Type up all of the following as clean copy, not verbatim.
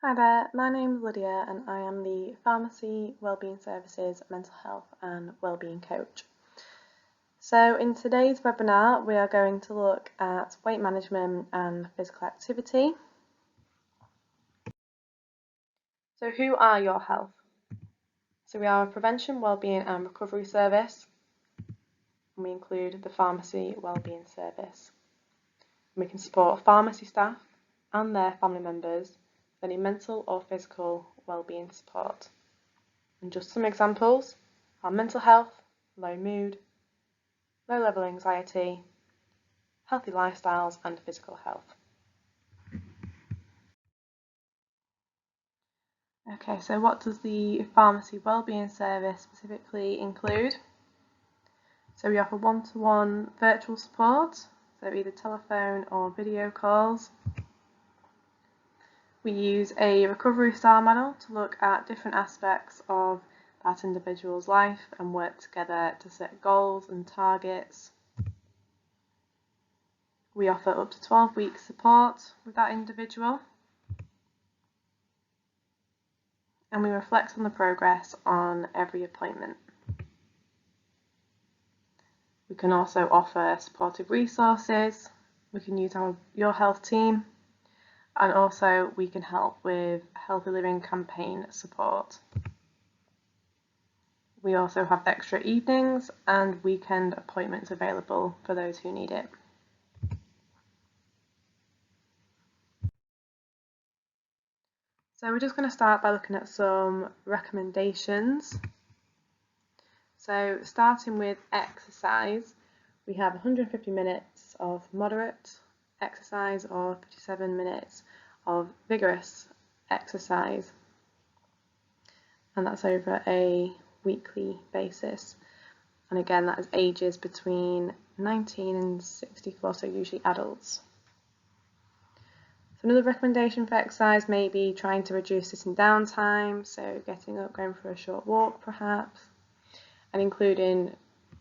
Hi there, my name is Lydia and I am the Pharmacy, Wellbeing Services, Mental Health and Wellbeing Coach. So in today's webinar we are going to look at weight management and physical activity. So who are Your Health? So we are a prevention, wellbeing and recovery service, and we include the Pharmacy Wellbeing Service. We can support pharmacy staff and their family members with any mental or physical wellbeing support. And just some examples are mental health, low mood, low level anxiety, healthy lifestyles and physical health. Okay, so what does the Pharmacy Wellbeing Service specifically include? So we offer one-to-one virtual support, so either telephone or video calls. We use a recovery style model to look at different aspects of that individual's life and work together to set goals and targets. We offer up to 12 weeks support with that individual, and we reflect on the progress on every appointment. We can also offer supportive resources. We can use our Your Health team, and also we can help with healthy living campaign support. We also have extra evenings and weekend appointments available for those who need it. So we're just going to start by looking at some recommendations. So starting with exercise, we have 150 minutes of moderate exercise or 57 minutes of vigorous exercise, and that's over a weekly basis. And again, that is ages between 19 and 64, so usually adults. So another recommendation for exercise may be trying to reduce sitting down time, so getting up, going for a short walk perhaps, and including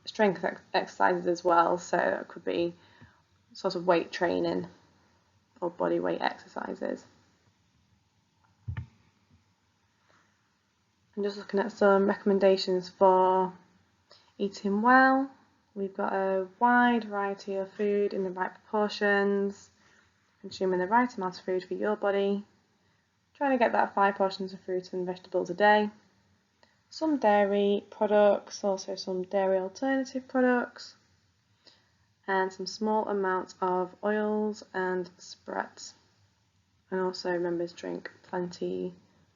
strength exercises as well, so it could be sort of weight training or body weight exercises. I'm just looking at some recommendations for eating well. We've got a wide variety of food in the right proportions, consuming the right amount of food for your body, trying to get that 5 portions of fruit and vegetables a day, some dairy products, also some dairy alternative products, and some small amounts of oils and spreads. And also remember to drink plenty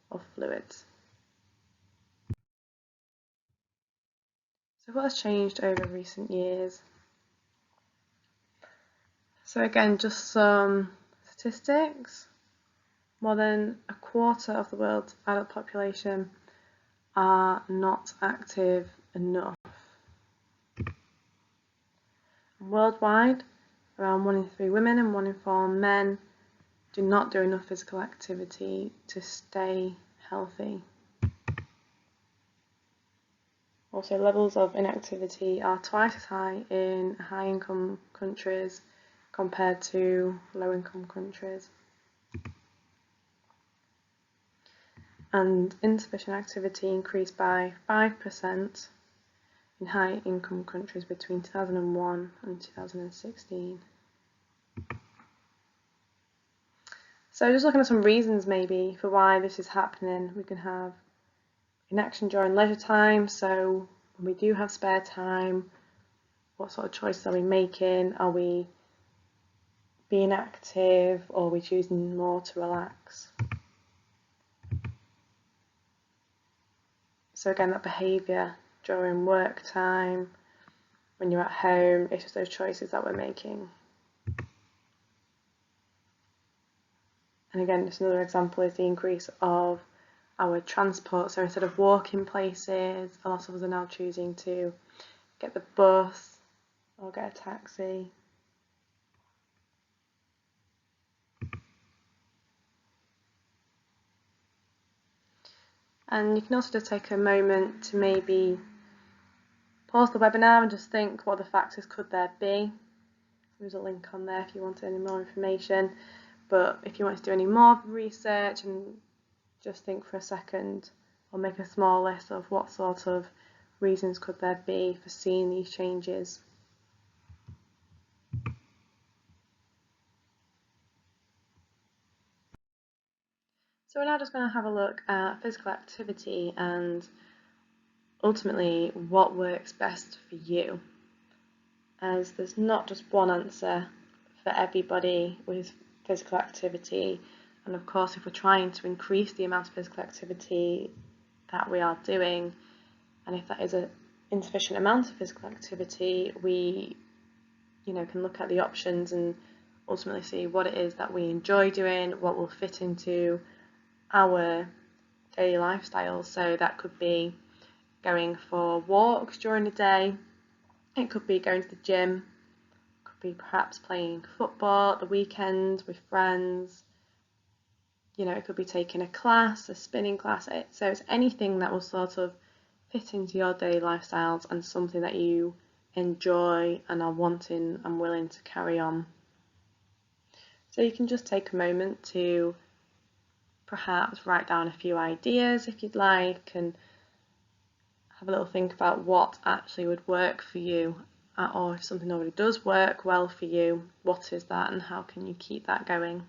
of fluids. So what has changed over recent years? So again, just some statistics. More than a quarter of the world's adult population are not active enough. And worldwide, around 1 in 3 women and 1 in 4 men do not do enough physical activity to stay healthy. Also, levels of inactivity are twice as high in high-income countries compared to low-income countries. And insufficient activity increased by 5% in high-income countries between 2001 and 2016. So just looking at some reasons maybe for why this is happening, we can have inaction during leisure time. So when we do have spare time, what sort of choices are we making? Are we being active, or are we choosing more to relax? So again, that behaviour during work time, when you're at home, it's just those choices that we're making. And again, just another example is the increase of our transport. So instead of walking places, a lot of us are now choosing to get the bus or get a taxi. And you can also just take a moment to maybe pause the webinar and just think, what the factors could there be? There's a link on there if you want any more information. But if you want to do any more research and just think for a second, or make a small list of what sort of reasons could there be for seeing these changes. So we're now just going to have a look at physical activity and ultimately what works best for you, as there's not just one answer for everybody with physical activity. And of course, if we're trying to increase the amount of physical activity that we are doing, and if that is an insufficient amount of physical activity, we can look at the options and ultimately see what it is that we enjoy doing, what will fit into our daily lifestyle. So that could be going for walks during the day, it could be going to the gym, it could be perhaps playing football at the weekend with friends, it could be taking a class, a spinning class. So it's anything that will sort of fit into your daily lifestyles and something that you enjoy and are wanting and willing to carry on. So you can just take a moment to perhaps write down a few ideas if you'd like, and have a little think about what actually would work for you, or if something already does work well for you, what is that and how can you keep that going?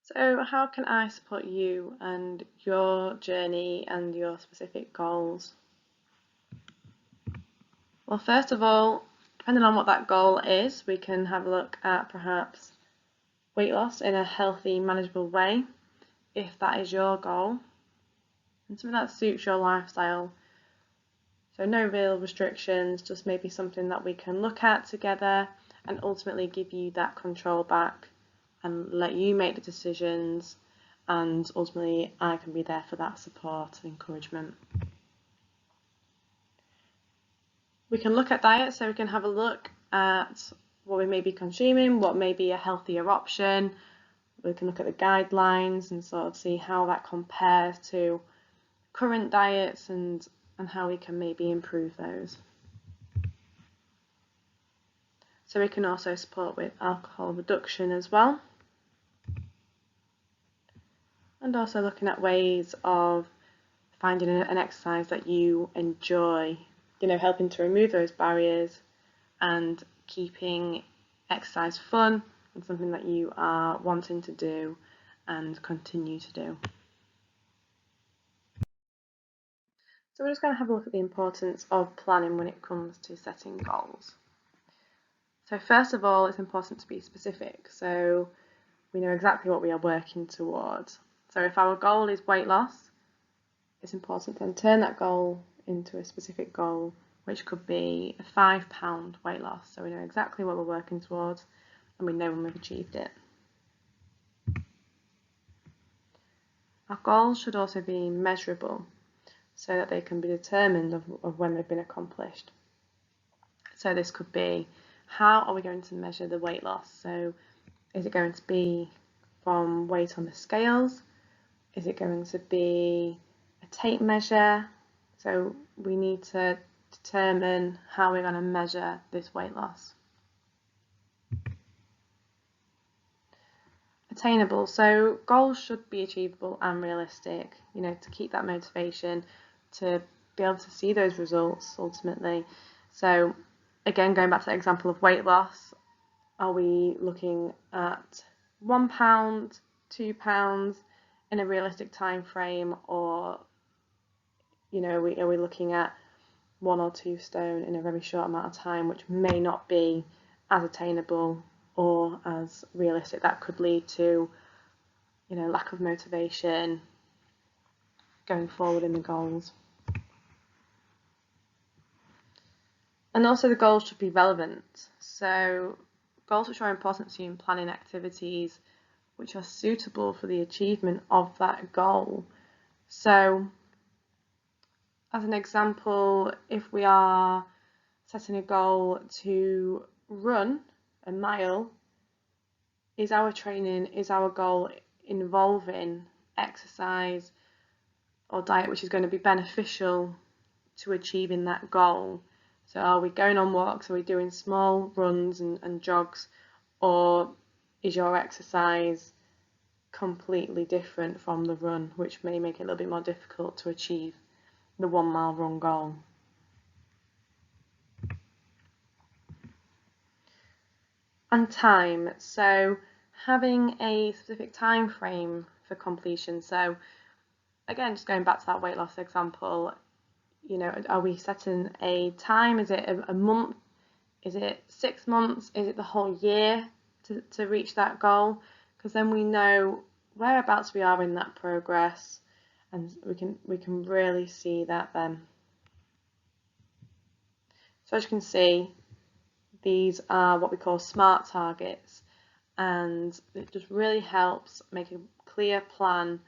So how can I support you and your journey and your specific goals? Well, first of all, depending on what that goal is, we can have a look at perhaps weight loss in a healthy, manageable way, if that is your goal, and something that suits your lifestyle. So no real restrictions, just maybe something that we can look at together and ultimately give you that control back and let you make the decisions, and ultimately I can be there for that support and encouragement. We can look at diet, so we can have a look at what we may be consuming, what may be a healthier option. We can look at the guidelines and sort of see how that compares to current diets and how we can maybe improve those. So we can also support with alcohol reduction as well. And also looking at ways of finding an exercise that you enjoy, helping to remove those barriers and keeping exercise fun and something that you are wanting to do and continue to do. So we're just going to have a look at the importance of planning when it comes to setting goals. So first of all, it's important to be specific, so we know exactly what we are working towards. So if our goal is weight loss, it's important to then turn that goal into a specific goal, which could be a 5 pound weight loss. So we know exactly what we're working towards and we know when we've achieved it. Our goals should also be measurable so that they can be determined of when they've been accomplished. So this could be, how are we going to measure the weight loss? So is it going to be from weight on the scales? Is it going to be a tape measure? So we need to determine how we're going to measure this weight loss. Attainable, so goals should be achievable and realistic, to keep that motivation, to be able to see those results ultimately. So again, going back to the example of weight loss, are we looking at 1 pound, 2 pounds in a realistic time frame, or are we looking at 1 or 2 stone in a very short amount of time, which may not be as attainable or as realistic? That could lead to lack of motivation going forward in the goals. And also the goals should be relevant. So goals which are important to you in planning activities which are suitable for the achievement of that goal. So as an example, if we are setting a goal to run a mile, is our training, is our goal involving exercise or diet which is going to be beneficial to achieving that goal? So are we going on walks, are we doing small runs and jogs, or is your exercise completely different from the run, which may make it a little bit more difficult to achieve the 1 mile run goal. And time, so having a specific time frame for completion. So again, just going back to that weight loss example, are we setting a time? Is it a month? Is it 6 months? Is it the whole year to reach that goal? Because then we know whereabouts we are in that progress, and we can really see that then. So as you can see, these are what we call SMART targets, and it just really helps make a clear plan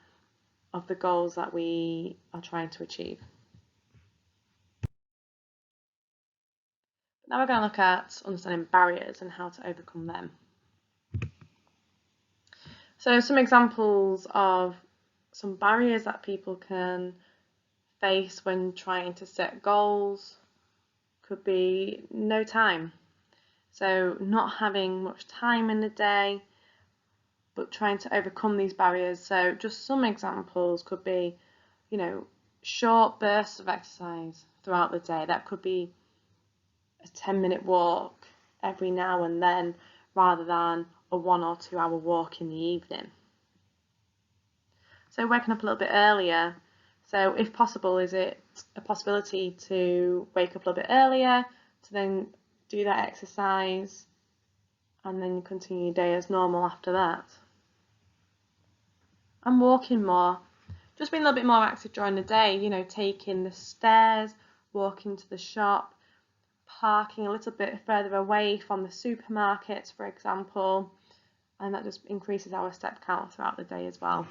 of the goals that we are trying to achieve. Now we're going to look at understanding barriers and how to overcome them. So some examples of some barriers that people can face when trying to set goals could be no time. So not having much time in the day, but trying to overcome these barriers. So just some examples could be, short bursts of exercise throughout the day. That could be a 10-minute walk every now and then, rather than a 1 or 2 hour walk in the evening. So waking up a little bit earlier. So if possible, is it a possibility to wake up a little bit earlier to then do that exercise and then continue your day as normal after that? And walking more. Just being a little bit more active during the day, taking the stairs, walking to the shop, parking a little bit further away from the supermarkets, for example, and that just increases our step count throughout the day as well.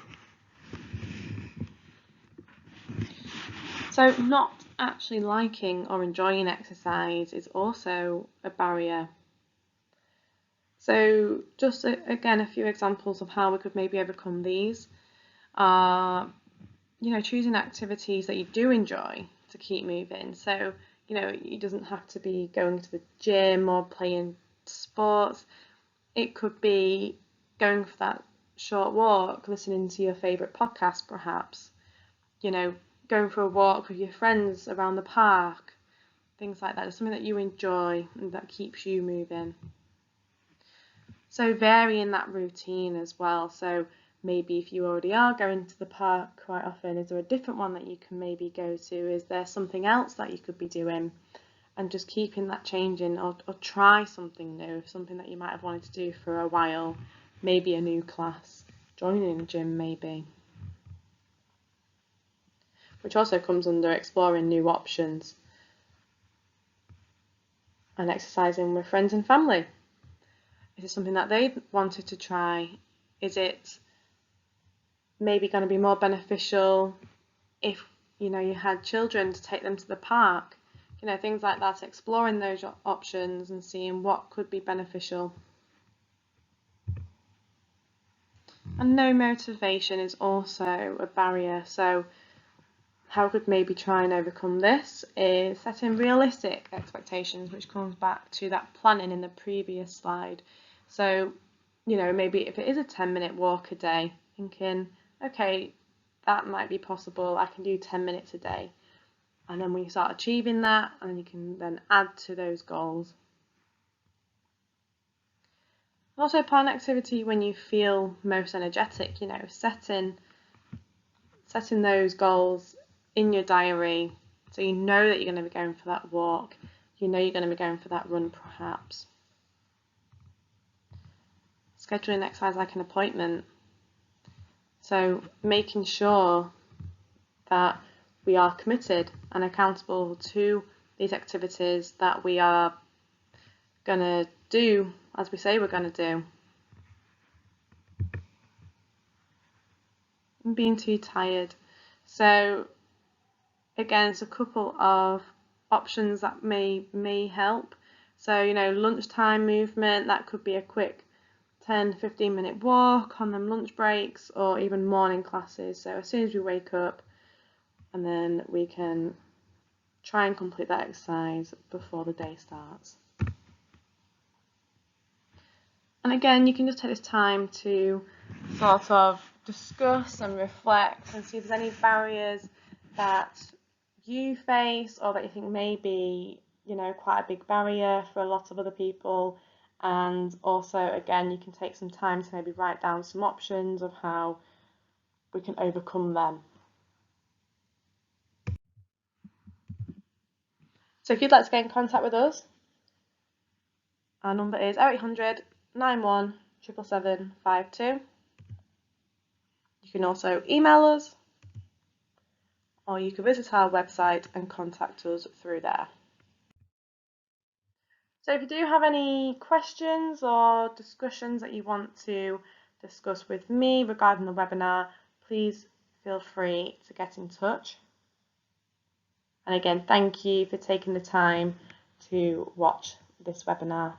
So not actually liking or enjoying exercise is also a barrier. So just again, a few examples of how we could maybe overcome these are, choosing activities that you do enjoy to keep moving. So, it doesn't have to be going to the gym or playing sports. It could be going for that short walk, listening to your favourite podcast perhaps, going for a walk with your friends around the park, things like that. It's something that you enjoy and that keeps you moving. So varying that routine as well. So maybe if you already are going to the park quite often, is there a different one that you can maybe go to? Is there something else that you could be doing? And just keeping that changing, or try something new, something that you might have wanted to do for a while, maybe a new class, joining a gym maybe. Which also comes under exploring new options and exercising with friends and family. Is it something that they wanted to try? Is it maybe going to be more beneficial if you had children, to take them to the park? Things like that, exploring those options and seeing what could be beneficial. And no motivation is also a barrier. So how we could maybe try and overcome this is setting realistic expectations, which comes back to that planning in the previous slide. So, maybe if it is a 10-minute walk a day, thinking, okay, that might be possible, I can do 10 minutes a day. And then when you start achieving that, and you can then add to those goals. Also, plan activity when you feel most energetic, setting those goals in your diary, so you know that you're going to be going for that walk, you're going to be going for that run perhaps. Scheduling exercise like an appointment. So making sure that we are committed and accountable to these activities that we are going to do as we say we're going to do. And being too tired. So again, it's a couple of options that may help. So, lunchtime movement, that could be a quick 10-15 minute walk on them lunch breaks, or even morning classes. So as soon as we wake up, and then we can try and complete that exercise before the day starts. And again, you can just take this time to sort of discuss and reflect and see if there's any barriers that you face or that you think may be, quite a big barrier for a lot of other people. And also, again, you can take some time to maybe write down some options of how we can overcome them. So if you'd like to get in contact with us, our number is 0800 91 77752. You can also email us, or you can visit our website and contact us through there. So if you do have any questions or discussions that you want to discuss with me regarding the webinar, please feel free to get in touch. And again, thank you for taking the time to watch this webinar.